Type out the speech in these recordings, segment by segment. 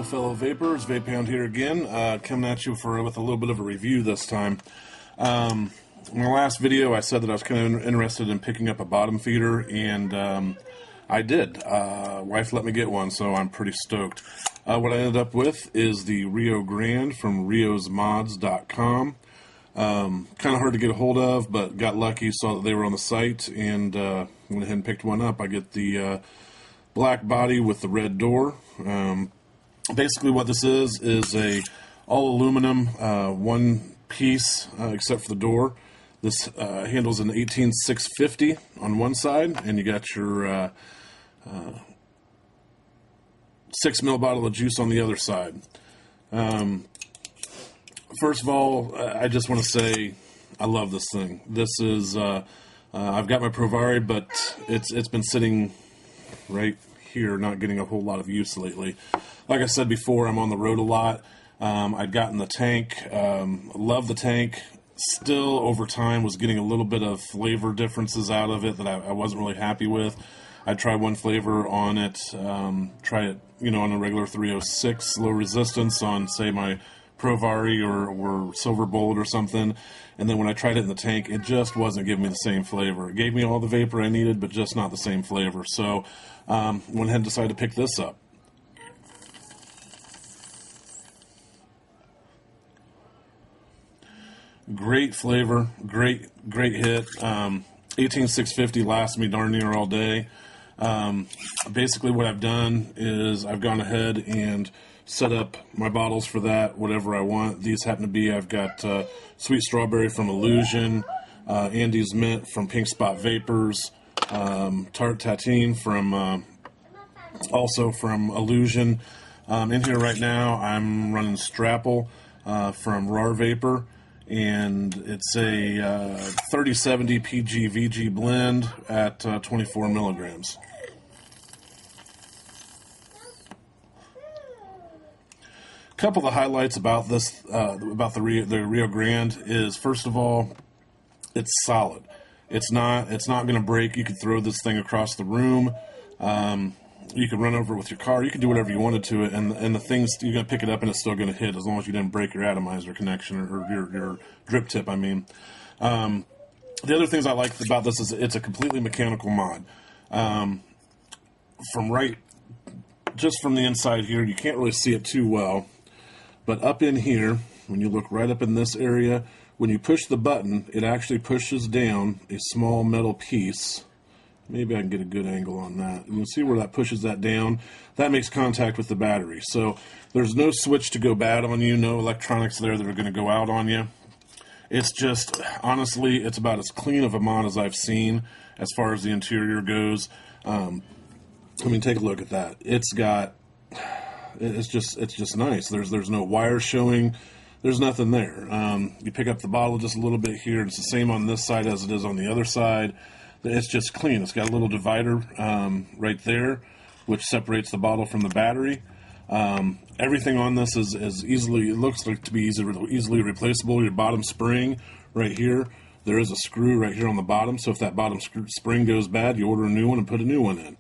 fellow vapors, Vape Hound here again, coming at you with a little bit of a review this time. In my last video I said that I was kind of interested in picking up a bottom feeder, and I did. Wife let me get one, so I'm pretty stoked. What I ended up with is the Reo Grand from reosmods.com. Kind of hard to get a hold of, but got lucky, saw that they were on the site, and went ahead and picked one up. I get the black body with the red door. Basically what this is a all aluminum one piece except for the door. This handles an 18650 on one side, and you got your 6 ml bottle of juice on the other side. First of all, I just want to say I love this thing. This is I've got my Provari, but it's been sitting right here, not getting a whole lot of use lately. Like I said before, I'm on the road a lot. I'd gotten the tank, love the tank. Still, over time, was getting a little bit of flavor differences out of it that I wasn't really happy with. I'd try one flavor on it, try it, on a regular 306, low resistance on, say, my Provari or Silver Bolt or something, and then when I tried it in the tank, it just wasn't giving me the same flavor. It gave me all the vapor I needed, but just not the same flavor. So, went ahead and decided to pick this up. Great flavor, great hit. 18650 lasts me darn near all day. Basically what I've done is I've gone ahead and set up my bottles for that, whatever I want. These happen to be, I've got Sweet Strawberry from Illusion, Andes Mint from Pink Spot Vapors, Tart Tatine from also from Illusion. In here right now I'm running Strapple from RAR Vapor, and it's a 3070 PG-VG blend at 24 milligrams. A couple of the highlights about this, about the Reo Grand is, first of all, it's solid. It's not going to break. You could throw this thing across the room. You could run over it with your car. You could do whatever you wanted to it, and the thing's, you're going to pick it up and it's still going to hit, as long as you didn't break your atomizer connection or your drip tip, I mean. The other things I like about this is it's a completely mechanical mod. Just from the inside here, you can't really see it too well, but up in here, when you look right up in this area, when you push the button, it actually pushes down a small metal piece. Maybe I can get a good angle on that. You can see where that pushes that down. That makes contact with the battery. So there's no switch to go bad on you, no electronics there that are going to go out on you. It's just, honestly, it's about as clean of a mod as I've seen as far as the interior goes. I mean, take a look at that. It's just nice. There's no wires showing. There's nothing there. You pick up the bottle just a little bit here. It's the same on this side as it is on the other side. It's just clean. It's got a little divider right there, which separates the bottle from the battery. Everything on this is easily, it looks like to be easily replaceable. Your bottom spring right here, there is a screw right here on the bottom, so if that bottom spring goes bad, you order a new one and put a new one in.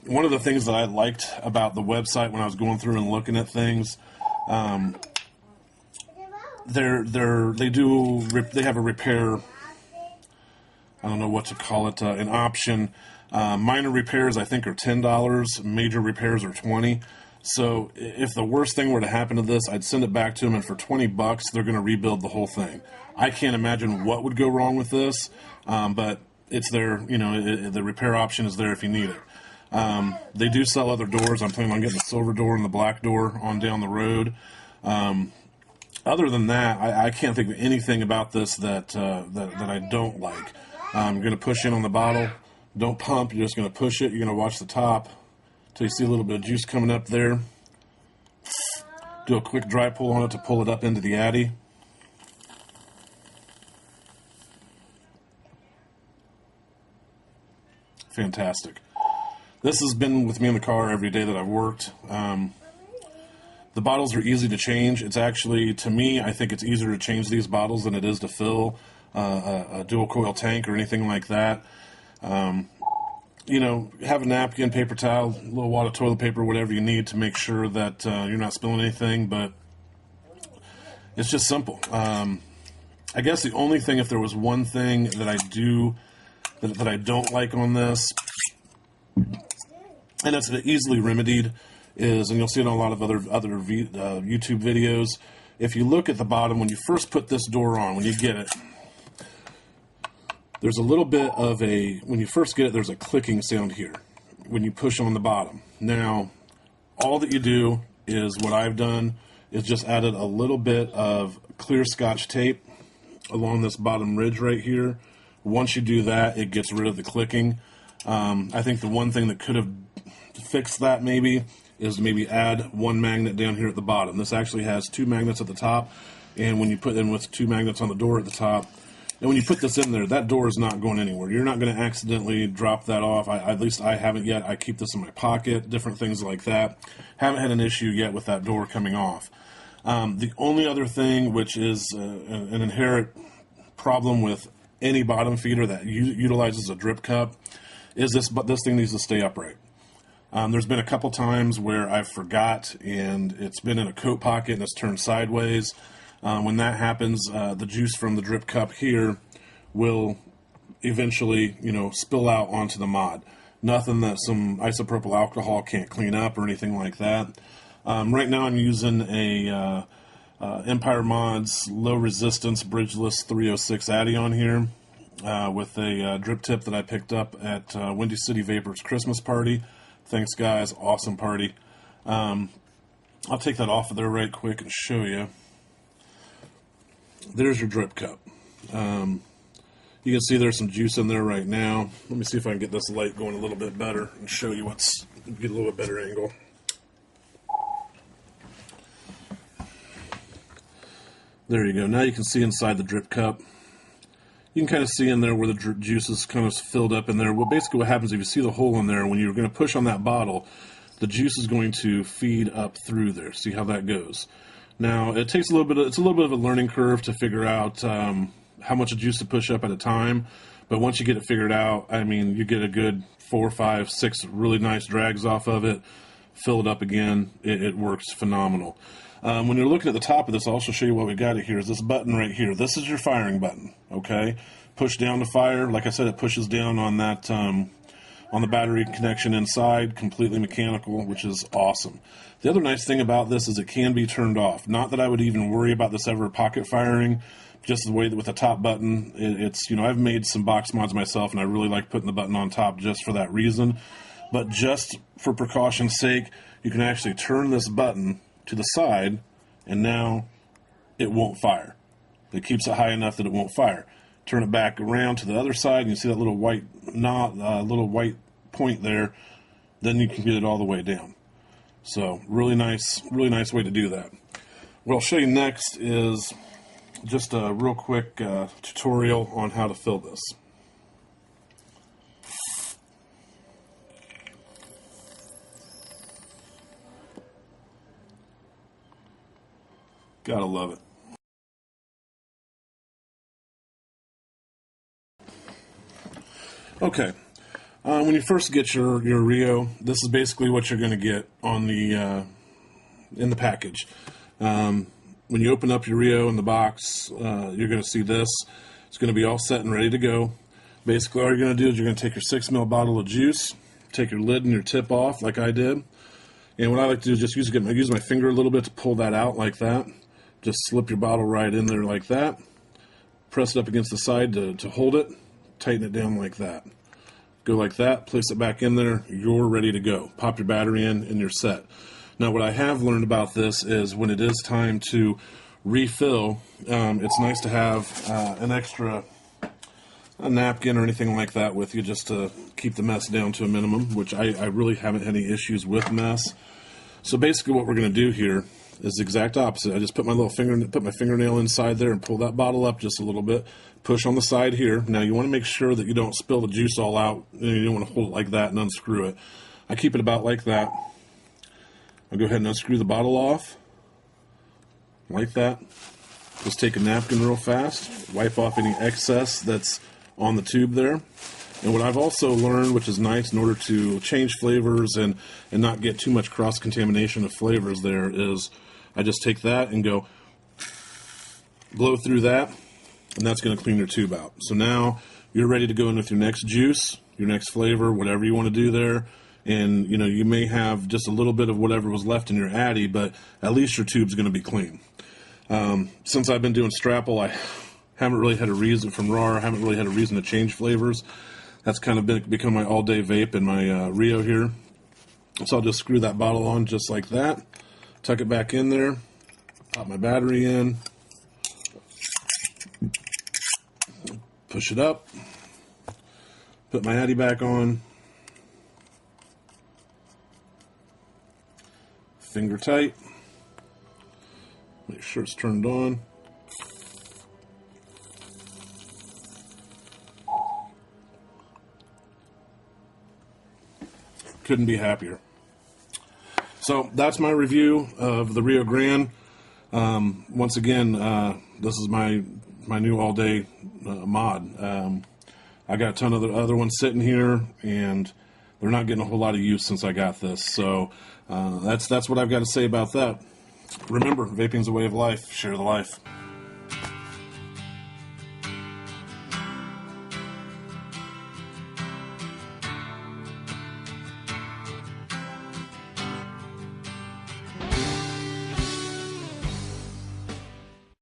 One of the things that I liked about the website when I was going through and looking at things, they have a repair, I don't know what to call it, an option. Minor repairs, I think, are $10. Major repairs are $20. So if the worst thing were to happen to this, I'd send it back to them, and for $20, they're going to rebuild the whole thing. I can't imagine what would go wrong with this, but it's there. The repair option is there if you need it. They do sell other doors. I'm planning on getting the silver door and the black door on down the road. Other than that, I can't think of anything about this that I don't like. You're going to push in on the bottle. Don't pump. You're just going to push it. You're going to watch the top until you see a little bit of juice coming up there. Do a quick dry pull on it to pull it up into the addy. Fantastic. This has been with me in the car every day that I've worked. The bottles are easy to change. It's actually, to me, I think it's easier to change these bottles than it is to fill a dual coil tank or anything like that. you know, have a napkin, paper towel, a little wad of toilet paper, whatever you need to make sure that you're not spilling anything. But it's just simple. I guess the only thing, if there was one thing that I don't like on this, and it's easily remedied, is, and you'll see it on a lot of other YouTube videos. If you look at the bottom, when you first put this door on, when you get it, there's a little bit of when you first get it, there's a clicking sound here when you push on the bottom. Now, all that you do is, what I've done is just added a little bit of clear Scotch tape along this bottom ridge right here. Once you do that, it gets rid of the clicking. I think the one thing that could have fixed that maybe is to maybe add one magnet down here at the bottom. This actually has 2 magnets at the top, and when you put in with 2 magnets on the door at the top, and when you put this in there, that door is not going anywhere. You're not going to accidentally drop that off. At least I haven't yet. I keep this in my pocket, different things like that. Haven't had an issue yet with that door coming off. The only other thing, which is an inherent problem with any bottom feeder that utilizes a drip cup, is this thing needs to stay upright. There's been a couple times where I've forgot and it's been in a coat pocket and it's turned sideways. When that happens, the juice from the drip cup here will eventually, spill out onto the mod. Nothing that some isopropyl alcohol can't clean up or anything like that. Right now I'm using a Empire Mods low resistance bridgeless 306 Addy on here with a drip tip that I picked up at Windy City Vapor's Christmas party. Thanks, guys. Awesome party. I'll take that off of there right quick and show you. There's your drip cup. You can see there's some juice in there right now. Let me see if I can get this light going a little bit better and show you get a little bit better angle. There you go. Now you can see inside the drip cup. You can kind of see in there where the juice is kind of filled up in there. Well, basically what happens if you see the hole in there, when you're going to push on that bottle, the juice is going to feed up through there. See how that goes. Now, it's a little bit of a learning curve to figure out how much juice to push up at a time. But once you get it figured out, I mean, you get a good 4, 5, 6 really nice drags off of it, fill it up again. It works phenomenal. When you're looking at the top of this, I'll also show you what we got it here. Is this button right here. This is your firing button, okay? Push down to fire. Like I said, it pushes down on that on the battery connection inside, completely mechanical, which is awesome. The other nice thing about this is it can be turned off. Not that I would even worry about this ever pocket firing, just the way that with the top button, it's, I've made some box mods myself, and I really like putting the button on top just for that reason. But just for precaution's sake, you can actually turn this button to the side, and now it won't fire. It keeps it high enough that it won't fire. Turn it back around to the other side, and you see that little white little white point there. Then you can get it all the way down. So really nice way to do that. What I'll show you next is just a real quick tutorial on how to fill this. Gotta love it. Okay, when you first get your Reo, this is basically what you're going to get on the in the package. When you open up your Reo in the box, you're going to see this. It's going to be all set and ready to go. Basically, all you're going to do is you're going to take your 6 ml bottle of juice, take your lid and your tip off like I did, and what I like to do is just use my finger a little bit to pull that out like that. Just slip your bottle right in there like that. Press it up against the side to hold it. Tighten it down like that. Go like that, place it back in there, you're ready to go. Pop your battery in and you're set. Now what I have learned about this is when it is time to refill, it's nice to have an extra napkin or anything like that with you just to keep the mess down to a minimum, which I really haven't had any issues with mess. So basically what we're going to do here is the exact opposite. I just put my fingernail inside there and pull that bottle up just a little bit. Push on the side here. Now you want to make sure that you don't spill the juice all out. You don't want to hold it like that and unscrew it. I keep it about like that. I'll go ahead and unscrew the bottle off. Like that. Just take a napkin real fast. Wipe off any excess that's on the tube there. And what I've also learned, which is nice, in order to change flavors and not get too much cross-contamination of flavors there, is I just take that and go blow through that, and that's going to clean your tube out. So now you're ready to go in with your next juice, your next flavor, whatever you want to do there. And, you know, you may have just a little bit of whatever was left in your Addy, but at least your tube's going to be clean. Since I've been doing Strapple, I haven't really had a reason, from RAR, I haven't really had a reason to change flavors. That's kind of become my all-day vape in my Reo here. So I'll just screw that bottle on just like that, tuck it back in there, pop my battery in, push it up, put my Addy back on, finger tight, make sure it's turned on. Couldn't be happier. So that's my review of the Reo Grand. Once again, this is my new all-day mod. I got a ton of the other ones sitting here, and they're not getting a whole lot of use since I got this. So that's what I've got to say about that. Remember, vaping's a way of life. Share the life.